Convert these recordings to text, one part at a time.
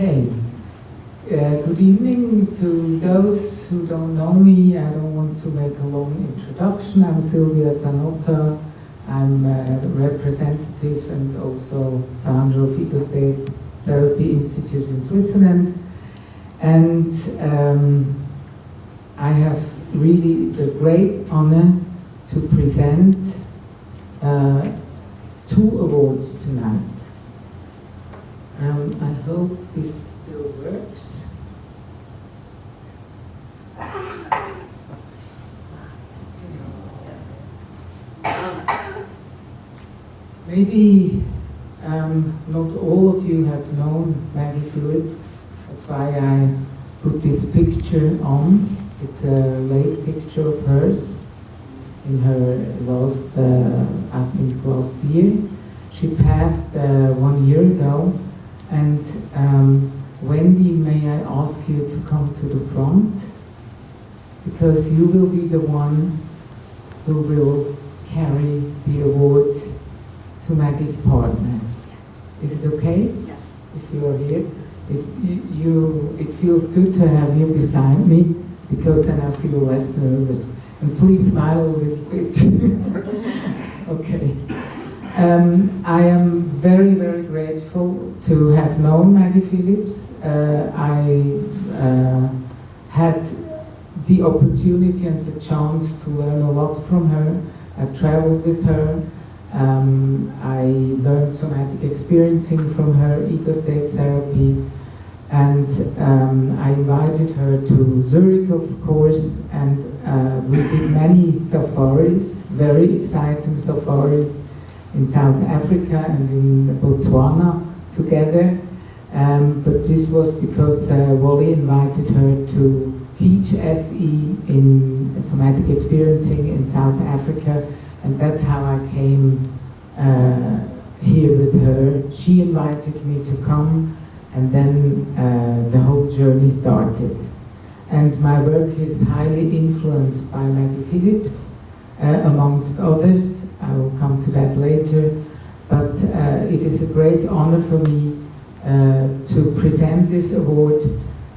Okay. Good evening to those who don't know me. I don't want to make a long introduction. I'm Silvia Zanotta. I'm a representative and also founder of ESTI Therapy Institute in Switzerland. And I have really the great honor to present 2 awards tonight. I hope this still works. Maybe not all of you have known Maggie Phillips. That's why I put this picture on. It's a late picture of hers in her last, I think last year. She passed 1 year ago. And Wendy, may I ask you to come to the front? Because you will be the one who will carry the award to Maggie's partner. Yes. Is it okay? Yes. If you are here? It feels good to have you beside me, because then I feel less nervous. And please smile a little bit. Okay. I am very, very grateful to have known Maggie Phillips. I had the opportunity and the chance to learn a lot from her. I traveled with her. I learned somatic experiencing from her, ego-state therapy, and I invited her to Zurich, of course, and we did many safaris, very exciting safaris, in South Africa and in Botswana together. But this was because Wally invited her to teach SE in somatic experiencing in South Africa, and that's how I came here with her. She invited me to come, and then the whole journey started. And my work is highly influenced by Maggie Phillips, amongst others. I will come to that later, but it is a great honor for me to present this award.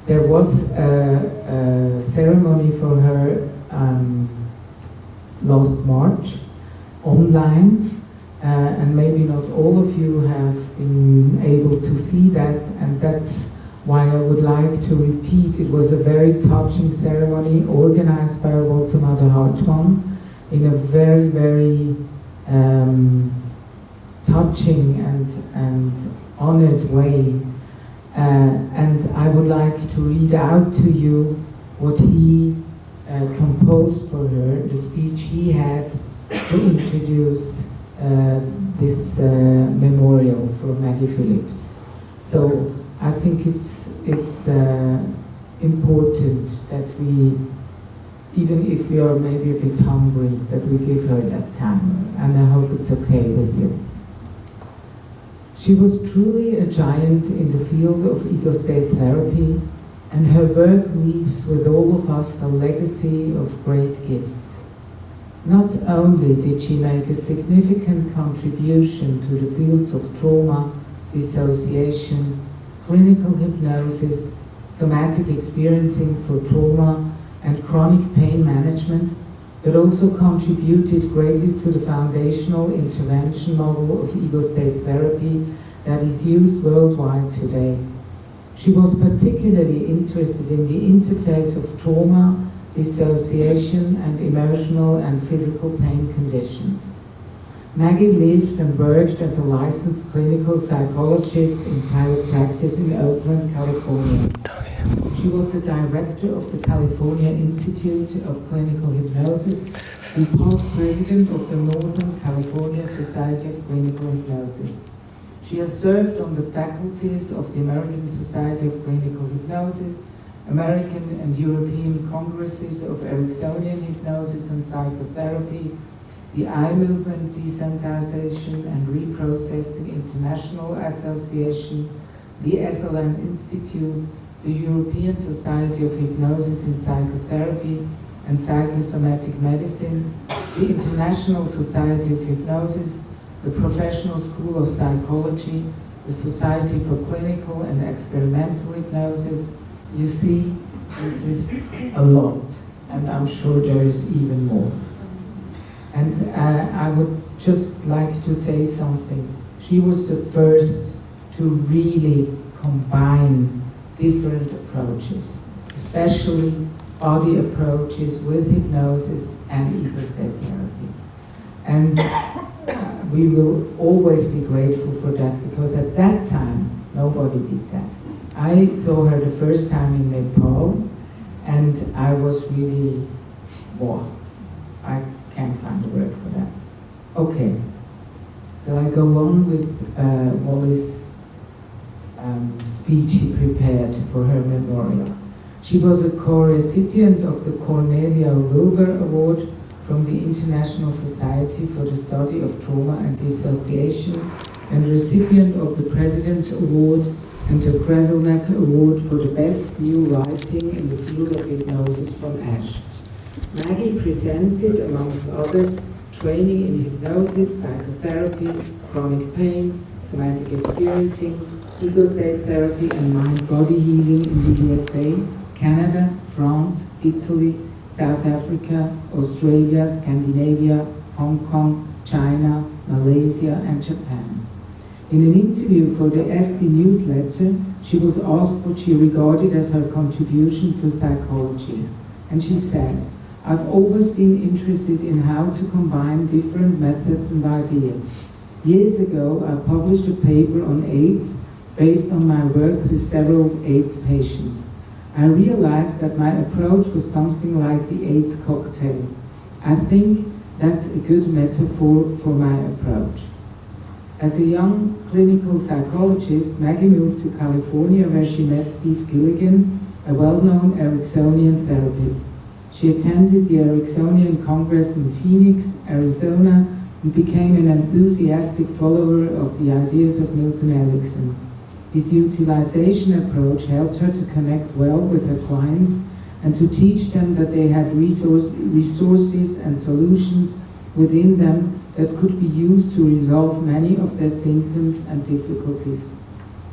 There was a ceremony for her last March, online, and maybe not all of you have been able to see that, and that's why I would like to repeat. It was a very touching ceremony organized by Walter Hartmann in a very, very touching and honored way, and I would like to read out to you what he composed for her, the speech he had to introduce this memorial for Maggie Phillips. So I think it's important that we, even if we are maybe a bit hungry, that we give her that time, and I hope it's okay with you. She was truly a giant in the field of ego-state therapy, and her work leaves with all of us a legacy of great gifts. Not only did she make a significant contribution to the fields of trauma, dissociation, clinical hypnosis, somatic experiencing for trauma, and chronic pain management, but also contributed greatly to the foundational intervention model of ego-state therapy that is used worldwide today. She was particularly interested in the interface of trauma, dissociation, and emotional and physical pain conditions. Maggie lived and worked as a licensed clinical psychologist in private practice in Oakland, California. She was the director of the California Institute of Clinical Hypnosis and past president of the Northern California Society of Clinical Hypnosis. She has served on the faculties of the American Society of Clinical Hypnosis, American and European Congresses of Ericksonian Hypnosis and Psychotherapy, the Eye Movement Desensitization and Reprocessing International Association, the SLM Institute, the European Society of Hypnosis and Psychotherapy and Psychosomatic Medicine, the International Society of Hypnosis, the Professional School of Psychology, the Society for Clinical and Experimental Hypnosis. You see, this is a lot, and I'm sure there is even more. And I would just like to say something. She was the first to really combine different approaches, especially body approaches with hypnosis and ego state therapy. And we will always be grateful for that, because at that time, nobody did that. I saw her the first time in Nepal, and I was really, wow, I can't find a word for that. Okay, so I go on with Wally's speech he prepared for her memorial. She was a co-recipient of the Cornelia Wilbur Award from the International Society for the Study of Trauma and Dissociation, and recipient of the President's Award and the Kreselneck Award for the Best New Writing in the field of hypnosis from ASH. Maggie presented, amongst others, training in hypnosis, psychotherapy, chronic pain, somatic experiencing, ego state therapy, and mind-body healing in the USA, Canada, France, Italy, South Africa, Australia, Scandinavia, Hong Kong, China, Malaysia, and Japan. In an interview for the ESTI newsletter, she was asked what she regarded as her contribution to psychology. And she said, "I've always been interested in how to combine different methods and ideas. Years ago, I published a paper on AIDS based on my work with several AIDS patients. I realized that my approach was something like the AIDS cocktail. I think that's a good metaphor for my approach." As a young clinical psychologist, Maggie moved to California, where she met Steve Gilligan, a well-known Ericksonian therapist. She attended the Ericksonian Congress in Phoenix, Arizona, and became an enthusiastic follower of the ideas of Milton Erickson. His utilization approach helped her to connect well with her clients and to teach them that they had resources and solutions within them that could be used to resolve many of their symptoms and difficulties.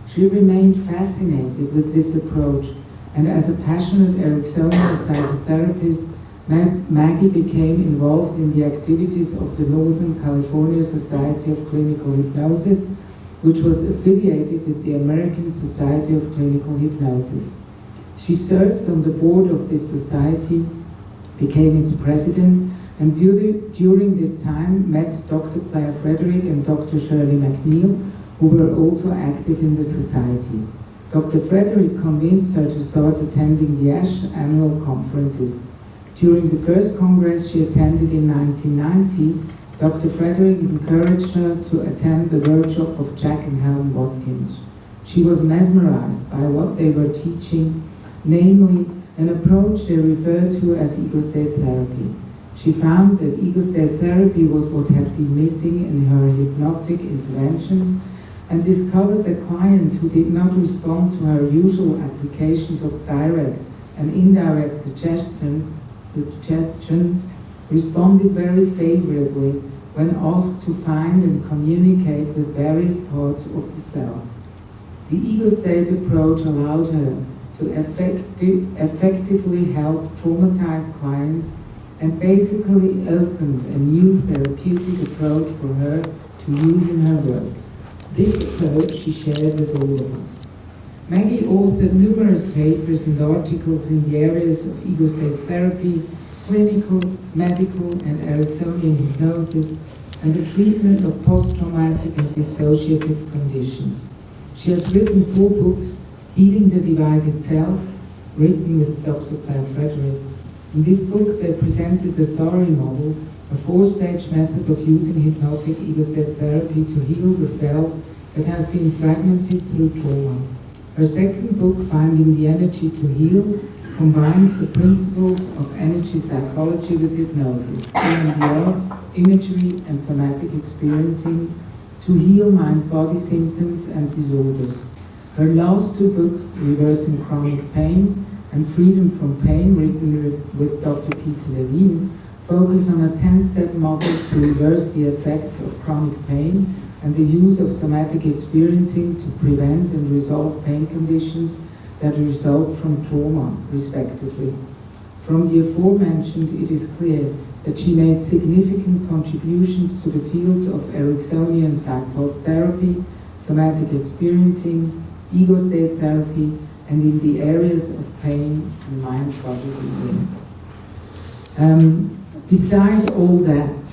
She remained fascinated with this approach, and as a passionate Ericksonian psychotherapist, Maggie became involved in the activities of the Northern California Society of Clinical Hypnosis, which was affiliated with the American Society of Clinical Hypnosis. She served on the board of this society, became its president, and during this time met Dr. Claire Frederick and Dr. Shirley McNeil, who were also active in the society. Dr. Frederick convinced her to start attending the ASH annual conferences. During the first congress she attended in 1990, Dr. Frederick encouraged her to attend the workshop of Jack and Helen Watkins. She was mesmerized by what they were teaching, namely an approach they referred to as ego state therapy. She found that ego state therapy was what had been missing in her hypnotic interventions, and discovered that clients who did not respond to her usual applications of direct and indirect suggestions responded very favorably when asked to find and communicate with various parts of the self. The ego state approach allowed her to effectively help traumatized clients and basically opened a new therapeutic approach for her to use in her work. This approach she shared with all of us. Maggie authored numerous papers and articles in the areas of ego state therapy, clinical, medical, and Ericksonian hypnosis, and the treatment of post-traumatic and dissociative conditions. She has written 4 books: Healing the Divided Self, written with Dr. Claire Frederick. In this book, they presented the SARI model, a 4-stage method of using hypnotic ego state therapy to heal the self that has been fragmented through trauma. Her second book, Finding the Energy to Heal, combines the principles of energy psychology with hypnosis, EMDR, imagery, and somatic experiencing to heal mind-body symptoms and disorders. Her last 2 books, Reversing Chronic Pain and Freedom from Pain, written with Dr. Peter Levine, focus on a 10-step model to reverse the effects of chronic pain and the use of somatic experiencing to prevent and resolve pain conditions that result from trauma, respectively. From the aforementioned, it is clear that she made significant contributions to the fields of Ericksonian psychotherapy, somatic experiencing, ego state therapy, and in the areas of pain and mind, body, and will. Beside all that,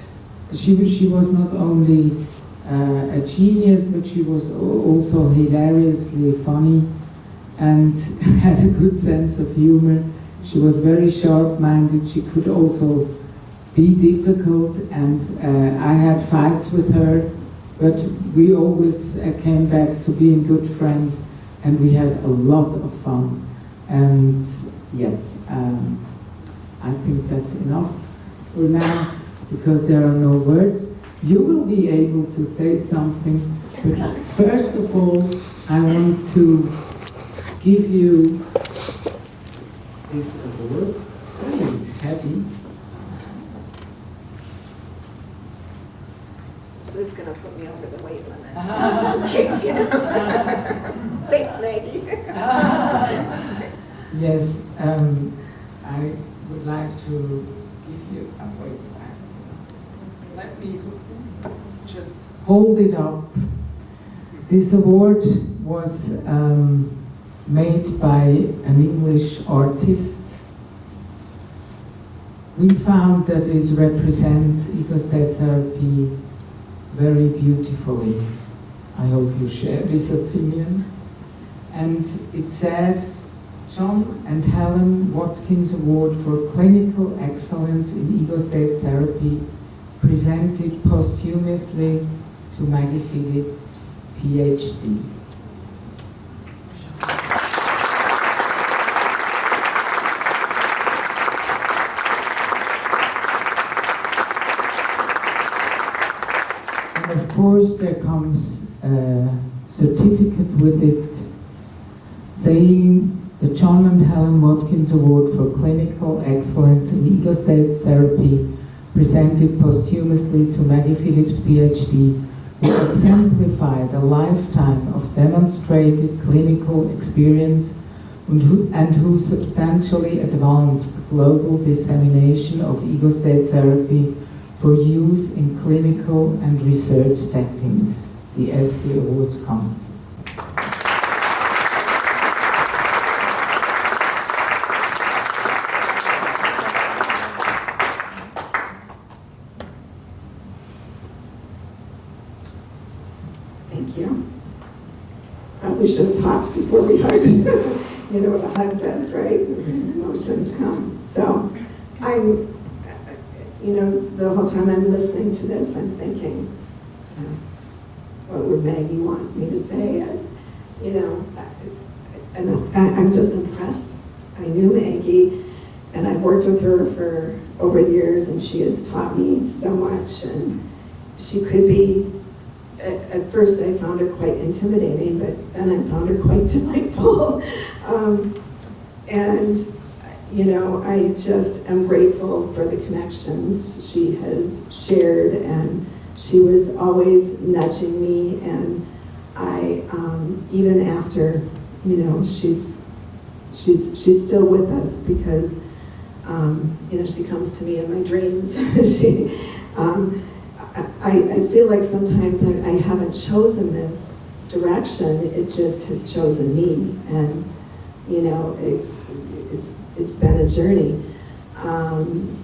she was not only a genius, but she was also hilariously funny and had a good sense of humor. She was very sharp-minded. She could also be difficult, and I had fights with her, but we always came back to being good friends, and we had a lot of fun. And yes, I think that's enough for now, because there are no words. You will be able to say something, but first of all, I want to give you this award. Oh, it's heavy. This is going to put me over the weight limit, in case you know. Thanks, Maggie. Yes, I would like to give you a wait. Let me just hold it up. This award was made by an English artist. We found that it represents ego state therapy very beautifully. I hope you share this opinion. And it says, John and Helen Watkins Award for Clinical Excellence in Ego State Therapy, presented posthumously to Maggie Phillips, Ph.D. And of course there comes a certificate with it saying the John and Helen Watkins Award for Clinical Excellence in Ego State Therapy, presented posthumously to Maggie Phillips, Ph.D., who exemplified a lifetime of demonstrated clinical experience and who substantially advanced global dissemination of ego state therapy for use in clinical and research settings. The ESTI Awards Committee. Thank you. Probably should have talked before we hugged. You know what a hug does, right? Emotions come. So I'm, the whole time I'm listening to this, I'm thinking, what would Maggie want me to say? And I'm just impressed. I knew Maggie, and I've worked with her for over the years, and she has taught me so much, and she could be, at first I found her quite intimidating, but then I found her quite delightful. I just am grateful for the connections she has shared, and she was always nudging me, and I, even after, she's still with us because, she comes to me in my dreams. I feel like sometimes I haven't chosen this direction, it just has chosen me, and it's been a journey.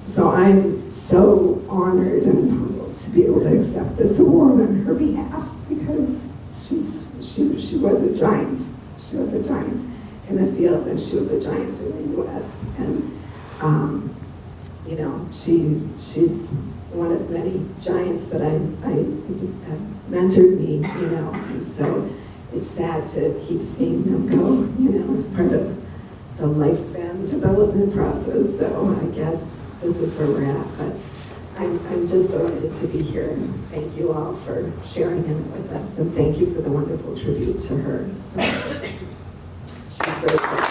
So I'm so honored and humbled to be able to accept this award on her behalf, because she was a giant. She was a giant in the field, and she was a giant in the U.S. And she's one of many giants that I have mentored me, and so it's sad to keep seeing them go, it's part of the lifespan development process, so I guess this is where we're at, but I'm just delighted to be here, and thank you all for sharing him with us, and thank you for the wonderful tribute to her, so she's grateful.